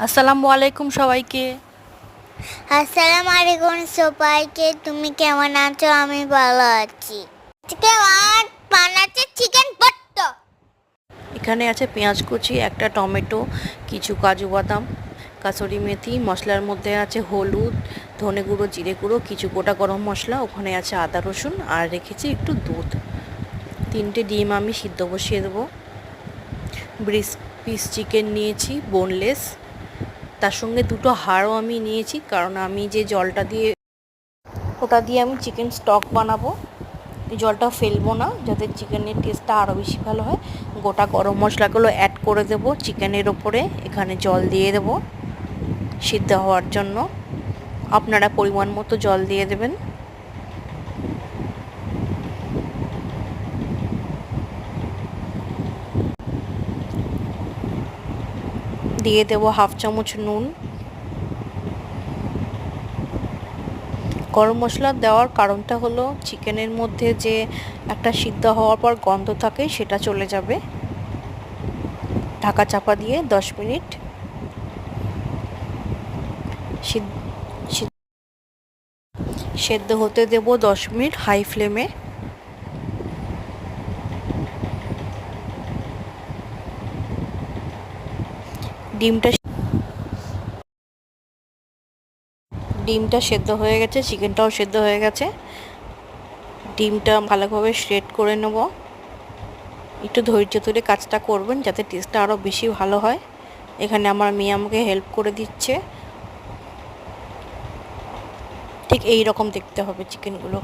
আসসালামু আলাইকুম সবাইকে। আসসালামু আলাইকুম সবাইকে। তুমি কেমন আছো? আমি ভালো আছি। আজকে আমার বানাচ্ছে চিকেন ভর্তা। এখানে আছে পেঁয়াজ কুচি, একটা টমেটো, কিছু কাজু বাদাম, কাসুরি মেথি, মশলার মধ্যে আছে হলুদ, ধনে গুঁড়ো, জিরে গুঁড়ো, কিছু গোটা গরম মশলা, ওখানে আছে আদা রসুন, আর রেখেছি একটু দুধ। 3টে ডিম আমি সিদ্ধ বসিয়ে দেবো। পিস চিকেন নিয়েছি বোনলেস, তার সঙ্গে 2টো হাড়ও আমি নিয়েছি, কারণ আমি যে জলটা দিয়ে ওটা দিয়ে আমি চিকেন স্টক বানাবো। এই জলটা ফেলবো না, যাতে চিকেনের টেস্টটা আরও বেশি ভালো হয়। গোটা গরম মশলাগুলো অ্যাড করে দেব চিকেনের ওপরে। এখানে জল দিয়ে দেব সিদ্ধ হওয়ার জন্য। আপনারা পরিমাণ মতো জল দিয়ে দেবেন। দিয়ে দেব 1/2 চামচ নুন। গরম মশলা দেওয়ার কারণটা হলো চিকেনের মধ্যে যে একটা সিদ্ধ হওয়ার পর গন্ধ থাকে সেটা চলে যাবে। ঢাকা চাপা দিয়ে 10 মিনিট সেদ্ধ হতে দেব। 10 মিনিট হাই ফ্লেমে। ডিমটা সেদ্ধ হয়ে গেছে, চিকেনটাও সেদ্ধ হয়ে গেছে। ডিমটা ভালোভাবে শ্রেড করে নেব। একটু ধৈর্য ধরে কাজটা করবেন যাতে টেস্টটা আরও বেশি ভালো হয়। এখানে আমার মেয়ে আমাকে হেল্প করে দিচ্ছে। ঠিক এই রকম দেখতে হবে চিকেনগুলো।